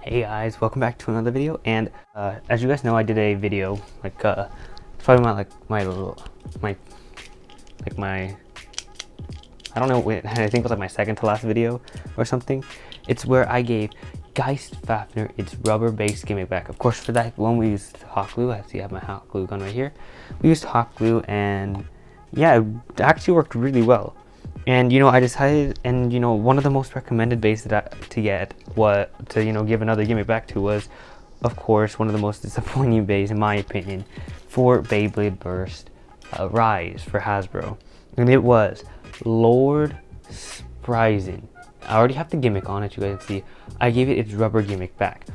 Hey guys, welcome back to another video. And as you guys know, I did a video like talking about my I don't know, I think it was like my second to last video or something. It's where I gave Geist Fafnir its rubber-based gimmick back. Of course, for that one we used hot glue. I see I have my hot glue gun right here. We used hot glue, and yeah, it actually worked really well. And I decided, and one of the most recommended bases to get, give another gimmick back to was, of course, one of the most disappointing bases in my opinion, for Beyblade Burst Rise for Hasbro, and it was Lord Spryzen. I already have the gimmick on it, you guys can see. I gave it its rubber gimmick back,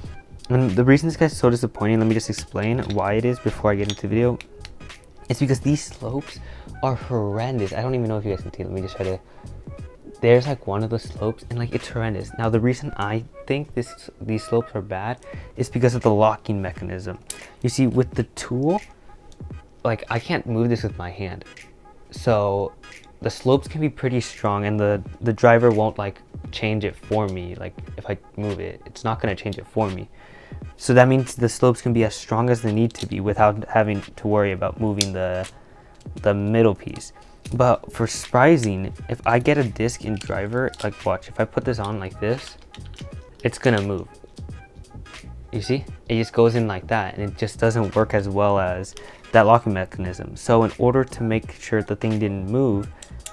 and the reason this guy's so disappointing, let me just explain why it is before I get into the video. It's because these slopes are horrendous. I don't even know if you guys can see. Let me just try to. There's like one of the slopes, and like it's horrendous. Now the reason I think these slopes are bad is because of the locking mechanism. You see, with the tool, like I can't move this with my hand, so the slopes can be pretty strong, and the driver won't like change it for me. Like if I move it, it's not gonna change it for me. So that means the slopes can be as strong as they need to be without having to worry about moving the middle piece. But for Spryzen, if I get a disc in driver, like watch, if I put this on like this, it's gonna move. You see? It just goes in like that, and it just doesn't work as well as that locking mechanism. So in order to make sure the thing didn't move,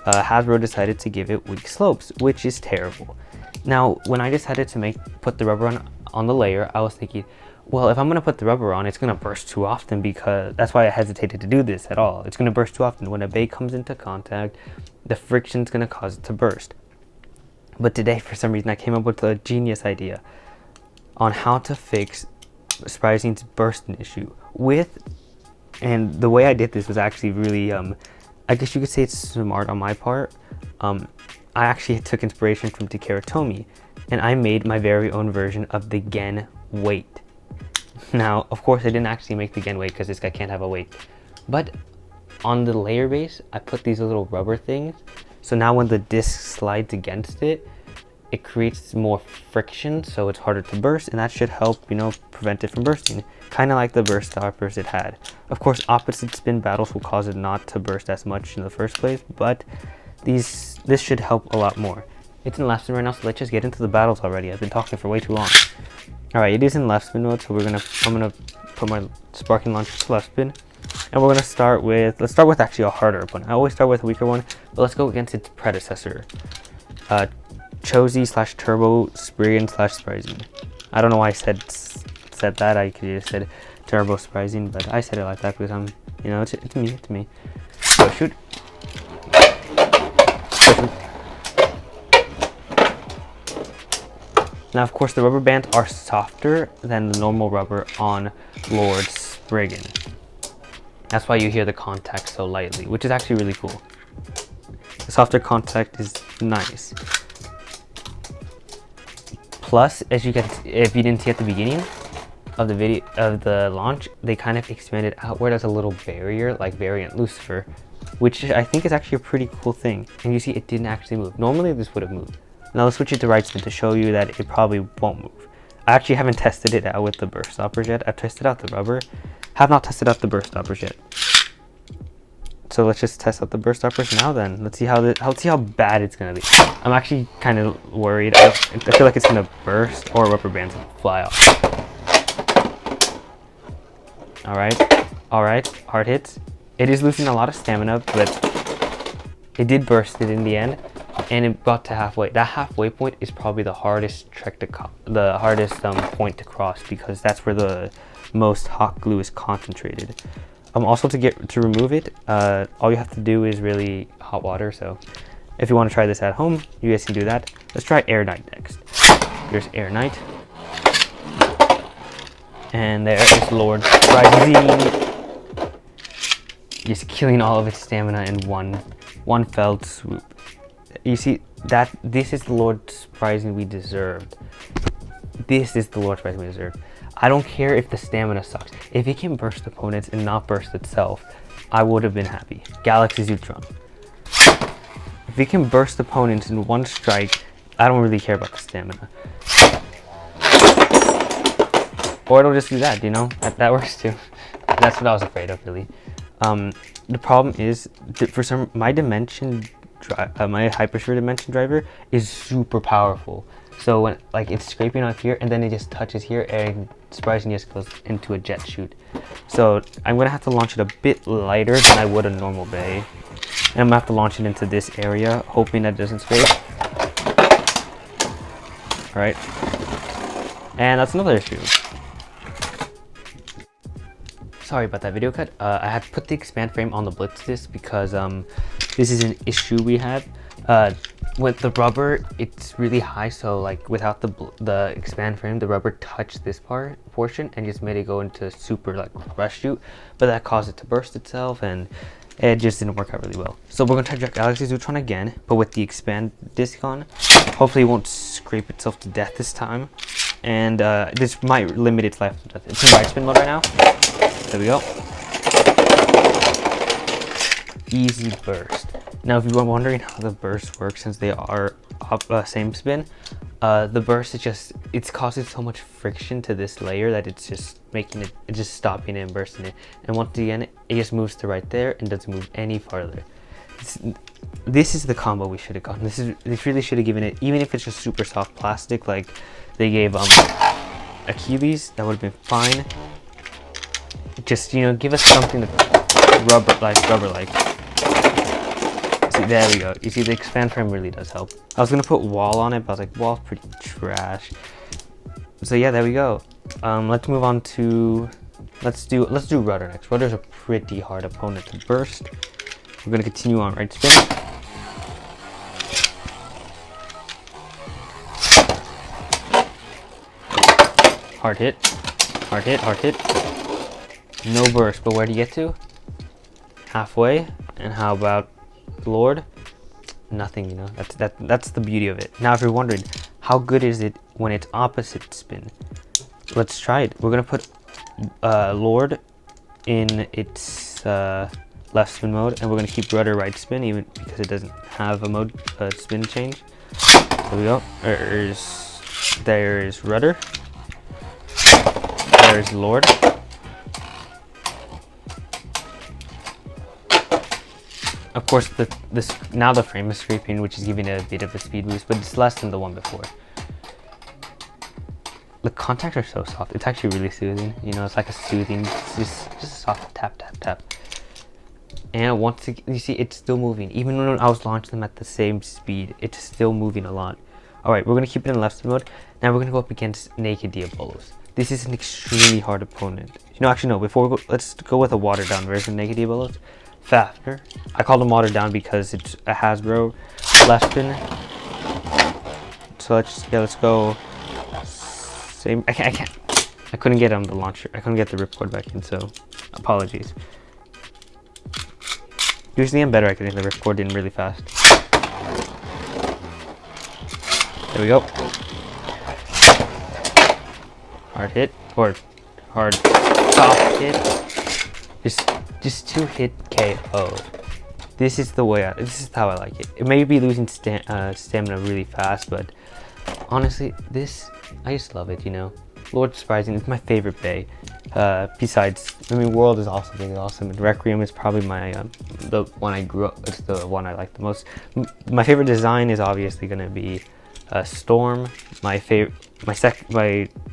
Hasbro decided to give it weak slopes, which is terrible. Now, when I decided to put the rubber on the layer, I was thinking, well, if I'm gonna put the rubber on, it's gonna burst too often, because that's why I hesitated to do this at all. It's gonna burst too often. When a bay comes into contact, the friction's gonna cause it to burst. But today, for some reason, I came up with a genius idea on how to fix Spryzen's bursting issue and the way I did this was actually really, I guess you could say it's smart on my part. I actually took inspiration from Tomy, and I made my very own version of the Gen weight. Now, of course, I didn't actually make the Gen weight because this guy can't have a weight. But on the layer base, I put these little rubber things. So now when the disc slides against it, it creates more friction, so it's harder to burst, and that should help, prevent it from bursting. Kind of like the burst stoppers it had. Of course, opposite spin battles will cause it not to burst as much in the first place, but this should help a lot more. It's in left spin right now, so let's just get into the battles already. I've been talking for way too long. Alright, it is in left spin mode, so I'm gonna put my sparking launcher to left spin. And we're gonna start with, let's start with actually a harder opponent. I always start with a weaker one, but let's go against its predecessor. Chozy/Turbo Spriggan/Spryzen. I don't know why I said that. I could have said Turbo Spryzen, but I said it like that because I'm, it's me. So shoot. Now, of course, the rubber bands are softer than the normal rubber on Lord Spriggan. That's why you hear the contact so lightly, which is actually really cool. The softer contact is nice. Plus, as you if you didn't see at the beginning of the video of the launch, they kind of expanded outward as a little barrier, like Variant Lucifer, which I think is actually a pretty cool thing. And you see, it didn't actually move. Normally, this would have moved. Now let's switch it to right spin to show you that it probably won't move. I actually haven't tested it out with the burst stoppers yet. I've tested out the rubber, have not tested out the burst stoppers yet. So let's just test out the burst stoppers now. Then let's see how bad it's gonna be. I'm actually kind of worried. I feel like it's gonna burst or rubber bands fly off. All right, hard hits. It is losing a lot of stamina, but it did burst it in the end. And it got to halfway. That halfway point is probably the hardest point to cross, because that's where the most hot glue is concentrated. Also, to remove it, all you have to do is really hot water. So if you want to try this at home, you guys can do that. Let's try Air Knight next. Here's Air Knight, and there is Lord Spryzen, just killing all of its stamina in one fell swoop. You see that this is the Lord Spryzen we deserved. This is the Lord Spryzen we deserved. I don't care if the stamina sucks. If it can burst opponents and not burst itself, I would have been happy. Galaxy Zutron. If it can burst opponents in one strike, I don't really care about the stamina. Or it'll just do that, you know? That works too. That's what I was afraid of, really. The problem is, for my dimension, my Hypersphere dimension driver is super powerful. So when like it's scraping on here and then it just touches here and Spryzen just goes into a jet shoot. So I'm gonna have to launch it a bit lighter than I would a normal bay. And I'm gonna have to launch it into this area, hoping that it doesn't scrape. Alright. And that's another issue. Sorry about that video cut. I had to put the expand frame on the blitz disc because this is an issue we had. With the rubber, it's really high, so like without the expand frame, the rubber touched this portion and just made it go into super like rush shoot, but that caused it to burst itself and it just didn't work out really well. So we're gonna try Galaxy Zootron again, but with the expand disc on. Hopefully it won't scrape itself to death this time, and this might limit its life to death. It's in right spin mode right now. There we go. Easy burst. Now, if you were wondering how the burst works, since they are same spin, the burst is just, it's causing so much friction to this layer that it's just making it, it's just stopping it and bursting it. And once again, it just moves to right there and doesn't move any farther. This is the combo we should have gotten. They really should have given it, even if it's just super soft plastic, like they gave Achilles, that would have been fine. Just, you know, give us something that rubber-like. See, there we go. You see, the expand frame really does help. I was gonna put wall on it, but I was like, wall's pretty trash. So yeah, there we go. Let's move on to, let's do rudder next. Rudder's a pretty hard opponent to burst. We're gonna continue on right spin. Hard hit, hard hit, hard hit. No burst, but where do you get to? Halfway. And how about Lord? Nothing, you know. That's the beauty of it. Now, if you're wondering, how good is it when it's opposite spin? Let's try it. We're gonna put Lord in its left spin mode, and we're gonna keep rudder right spin, even because it doesn't have a mode spin change. There we go. There's rudder. There's Lord. Of course, now the frame is scraping, which is giving it a bit of a speed boost, but it's less than the one before. The contacts are so soft. It's actually really soothing. You know, it's like a soothing, just a soft tap, tap, tap. And once you see, it's still moving. Even when I was launching them at the same speed, it's still moving a lot. All right, we're gonna keep it in left spin mode. Now we're gonna go up against Naked Diabolos. This is an extremely hard opponent. You know, actually no. Before we go, let's go with a watered down version of Naked Diabolos. Fafner. I call them watered down because it's a Hasbro left spin. So let's go. Same. I can't. I couldn't get the launcher. I couldn't get the ripcord back in. So apologies. Usually I'm better at getting the ripcord in really fast. There we go. Hard hit or hard soft hit. Just 2-hit KO. This is the way. This is how I like it. It may be losing stamina really fast, but honestly, I just love it. You know, Lord Spryzen is my favorite bay. Besides, I mean, World is also really awesome, and Requiem is probably my the one I grew up. It's the one I like the most. My favorite design is obviously gonna be Storm. My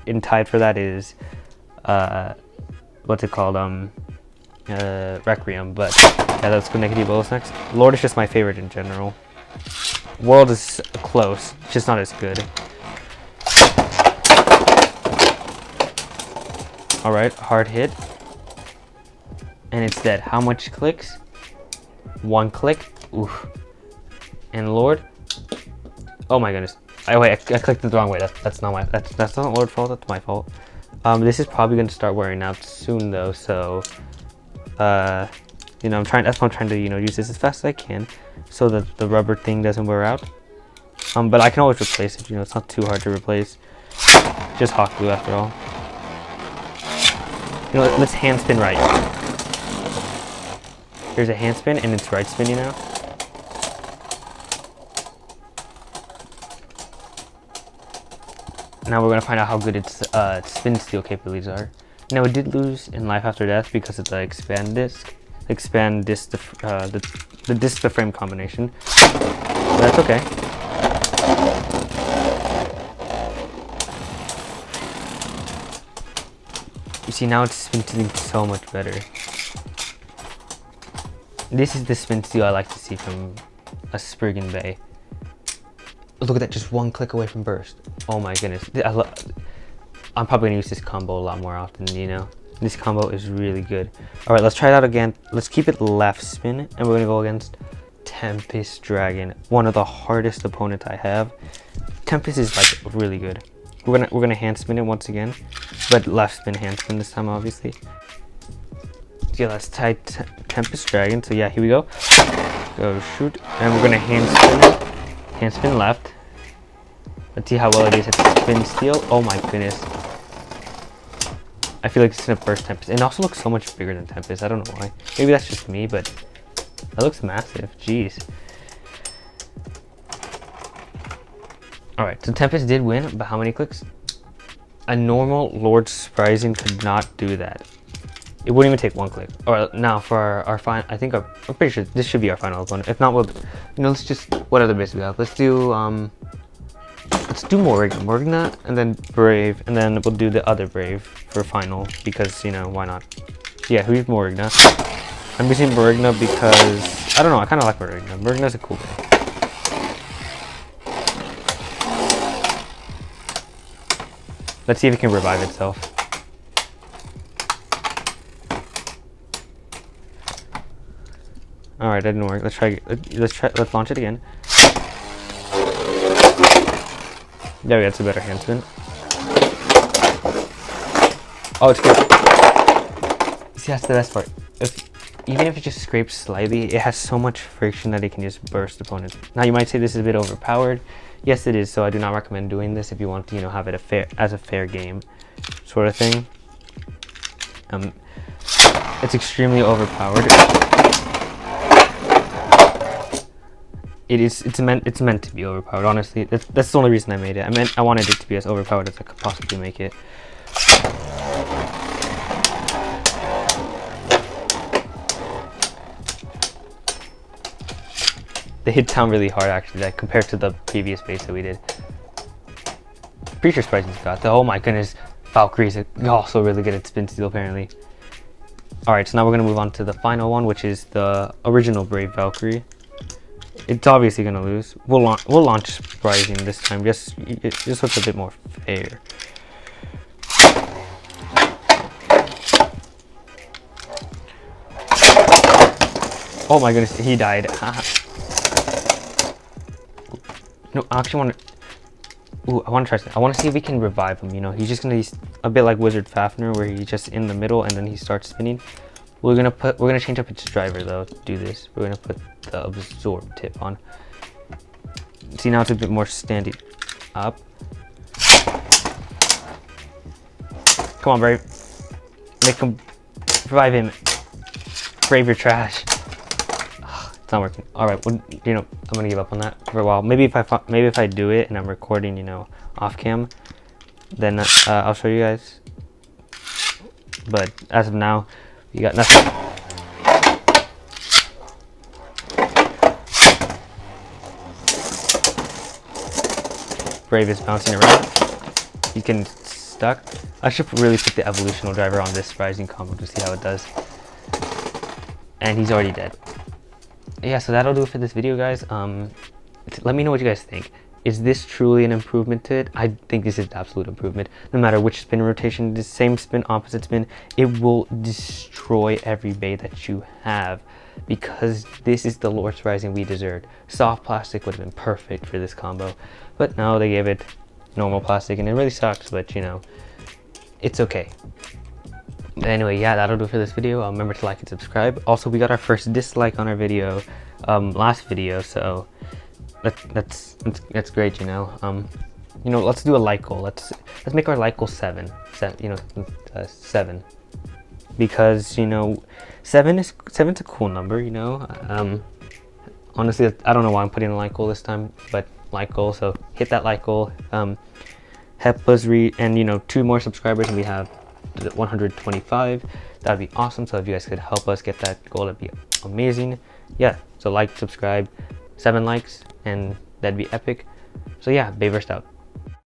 in tied for that is what's it called? Requiem, but yeah, let's go Naked Diabolos next. Lord is just my favorite in general. World is close, just not as good. Alright, hard hit. And it's dead. How much clicks? 1 click. Oof. And Lord. Oh my goodness. I clicked it the wrong way. That's not Lord's fault, that's my fault. This is probably gonna start wearing out soon though, so you know, that's why I'm trying to, you know, use this as fast as I can so that the rubber thing doesn't wear out. But I can always replace it, you know, it's not too hard to replace. Just hot glue after all. You know, let's hand spin right. Here's a hand spin and it's right spinning now. Now we're gonna find out how good its spin steal capabilities are. Now it did lose in life after death because of the expand disc the disc to frame combination. But that's okay. You see, now it's spin stealing so much better. This is the spin steal I like to see from a Spriggan Bay. Look at that, just one click away from burst. Oh my goodness. I'm probably gonna use this combo a lot more often, you know. This combo is really good. All right, let's try it out again. Let's keep it left spin, and we're gonna go against Tempest Dragon, one of the hardest opponents I have. Tempest is like really good. We're gonna hand spin it once again, but left spin hand spin this time, obviously. So yeah, let's try Tempest Dragon. So yeah, here we go. Go shoot, and we're gonna hand spin it. Hand spin left. Let's see how well it is at spin steal. Oh my goodness. I feel like it's gonna burst Tempest. It also looks so much bigger than Tempest. I don't know why. Maybe that's just me, but that looks massive. Jeez. Alright, so Tempest did win, but how many clicks? A normal Lord Spryzen could not do that. It wouldn't even take one click. Alright, now for our final, I'm pretty sure this should be our final opponent. If not, we'll, let's just, what other base we have? Let's do Morgana, and then Brave, and then we'll do the other Brave for final, because, why not? Yeah, who's Morgana? I'm using Morgana because, I don't know, I kind of like Morgana. Morgana's a cool guy. Let's see if it can revive itself. Alright, that didn't work. Let's launch it again. There we go, it's a better hand spin. Oh, it's good. See, that's the best part. Even if it just scrapes slightly, it has so much friction that it can just burst opponents. Now you might say this is a bit overpowered. Yes, it is, so I do not recommend doing this if you want to, have it as a fair game sort of thing. It's extremely overpowered. It's meant to be overpowered, honestly. That's the only reason I made it. I wanted it to be as overpowered as I could possibly make it. They hit down really hard actually, like, compared to the previous base that we did. Pretty sure Spryzen's got the, oh my goodness, Valkyrie's also really good at spin steal apparently. Alright, so now we're gonna move on to the final one, which is the original Brave Valkyrie. It's obviously gonna lose. We'll launch Spryzen this time, just so it's a bit more fair. Oh my goodness, he died. No, I actually want to. Ooh, I want to try something. I want to see if we can revive him. He's just gonna be a bit like Wizard Fafnir, where he's just in the middle and then he starts spinning. We're gonna change up its driver though to do this. We're gonna put the absorb tip on. See, now it's a bit more standing up. Come on, Brave. Make him revive him. Brave, you're trash. It's not working. All right, well, I'm gonna give up on that for a while. Maybe if I do it and I'm recording, off cam, then I'll show you guys. But as of now, you got nothing. Brave is bouncing around. He's getting stuck. I should really put the evolutional driver on this Spryzen combo to see how it does. And he's already dead. Yeah, so that'll do it for this video, guys. Let me know what you guys think. Is this truly an improvement to it? I think this is an absolute improvement. No matter which spin rotation, the same spin, opposite spin, it will destroy every bay that you have, because this is the Lord Spryzen we deserved. Soft plastic would have been perfect for this combo, but no, they gave it normal plastic, and it really sucks, but it's okay. Anyway, yeah, that'll do it for this video. Remember to like and subscribe. Also, we got our first dislike on our video, last video, so that's great. Let's do a like goal. Let's make our like goal 7, because 7's a cool number. Honestly, I don't know why I'm putting a like goal this time, but like goal. So hit that like goal. help us reach, and you know, 2 more subscribers and we have 125. That'd be awesome. So if you guys could help us get that goal, that'd be amazing. Yeah, so like, subscribe, 7 likes, and that'd be epic. So yeah, Bayverse out.